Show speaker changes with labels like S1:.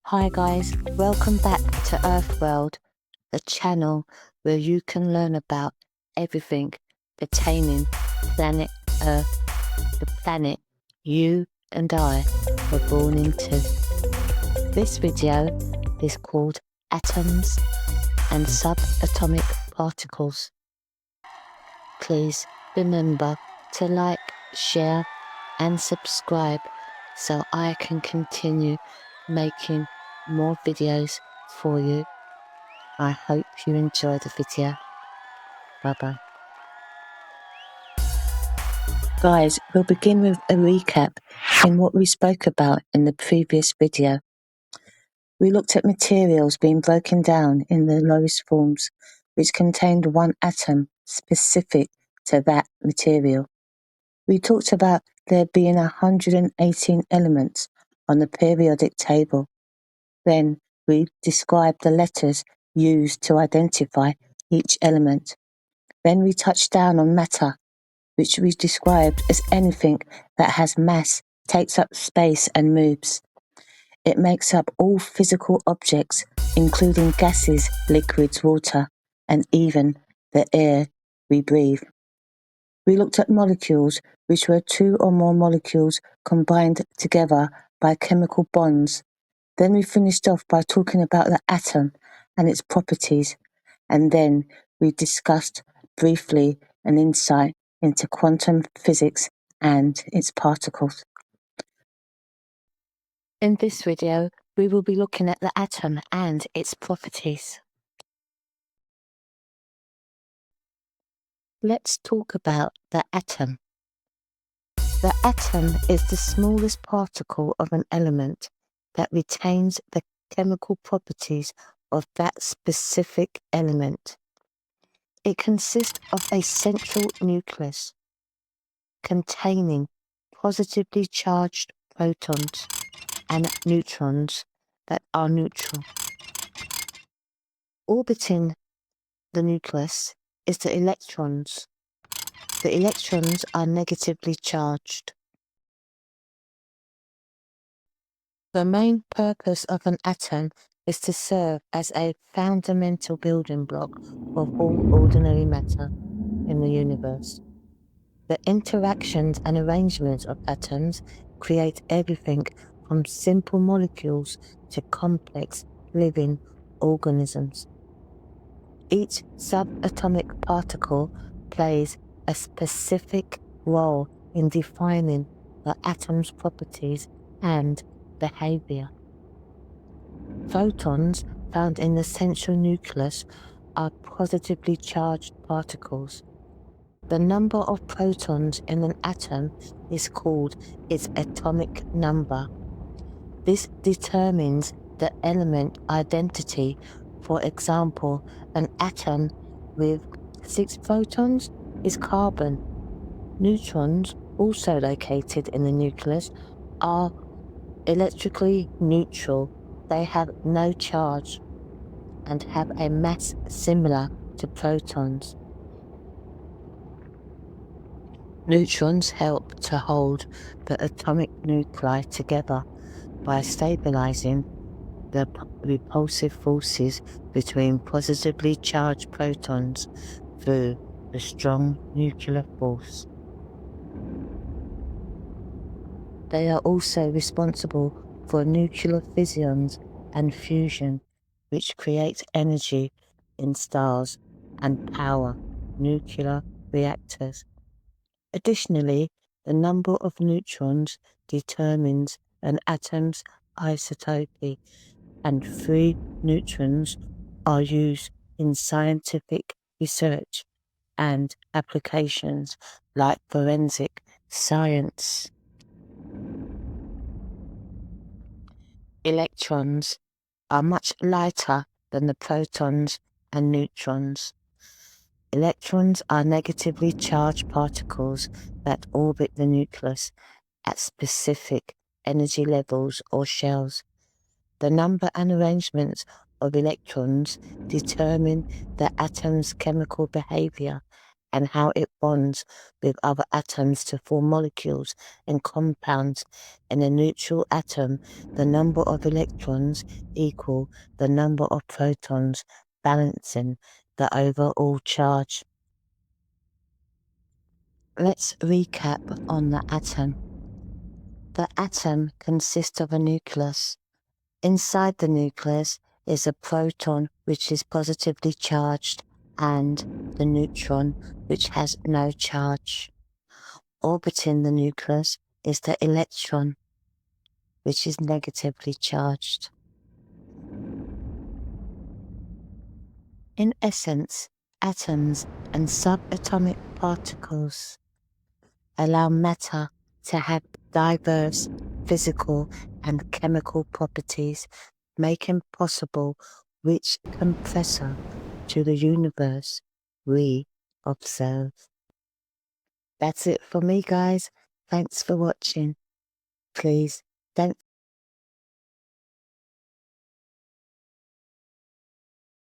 S1: Hi guys, welcome back to Earthworld, the channel where you can learn about everything pertaining planet Earth, the planet you and I were born into. This video is called Atoms and Subatomic Particles. Please remember to like, share and subscribe so I can continue making more videos for you. I hope you enjoy the video. Bye bye. Guys, we'll begin with a recap in what we spoke about in the previous video. We looked at materials being broken down in the lowest forms, which contained one atom specific to that material. We talked about there being 118 elements on the periodic table. Then we described the letters used to identify each element. Then we touched down on matter, which we described as anything that has mass, takes up space and moves. It makes up all physical objects, including gases, liquids, water, and even the air we breathe. We looked at molecules, which were two or more molecules combined together by chemical bonds. Then we finished off by talking about the atom and its properties, and then we discussed briefly an insight into quantum physics and its particles. In this video, we will be looking at the atom and its properties. Let's talk about the atom. The atom is the smallest particle of an element that retains the chemical properties of that specific element. It consists of a central nucleus containing positively charged protons and neutrons that are neutral. Orbiting the nucleus is the electrons. The electrons are negatively charged. The main purpose of an atom is to serve as a fundamental building block of all ordinary matter in the universe. The interactions and arrangements of atoms create everything from simple molecules to complex living organisms. Each subatomic particle plays a specific role in defining the atom's properties and behavior. Photons found in the central nucleus are positively charged particles. The number of protons in an atom is called its atomic number. This determines the element identity. For example, an atom with 6 protons is carbon. Neutrons, also located in the nucleus, are electrically neutral. They have no charge and have a mass similar to protons. Neutrons help to hold the atomic nuclei together by stabilizing the repulsive forces between positively charged protons through the strong nuclear force. They are also responsible for nuclear fissions and fusion, which create energy in stars and power nuclear reactors. Additionally, the number of neutrons determines an atom's isotopy, and free neutrons are used in scientific research and applications like forensic science. Electrons are much lighter than the protons and neutrons. Electrons are negatively charged particles that orbit the nucleus at specific energy levels or shells. The number and arrangements of electrons determine the atom's chemical behavior and how it bonds with other atoms to form molecules and compounds. In a neutral atom, the number of electrons equal the number of protons, balancing the overall charge. Let's recap on the atom. The atom consists of a nucleus. Inside the nucleus is a proton, which is positively charged, and the neutron, which has no charge. Orbiting the nucleus is the electron, which is negatively charged. In essence, atoms and subatomic particles allow matter to have diverse physical and chemical properties, making possible rich compressor to the universe we observe. That's it for me, guys. Thanks for watching. Please don't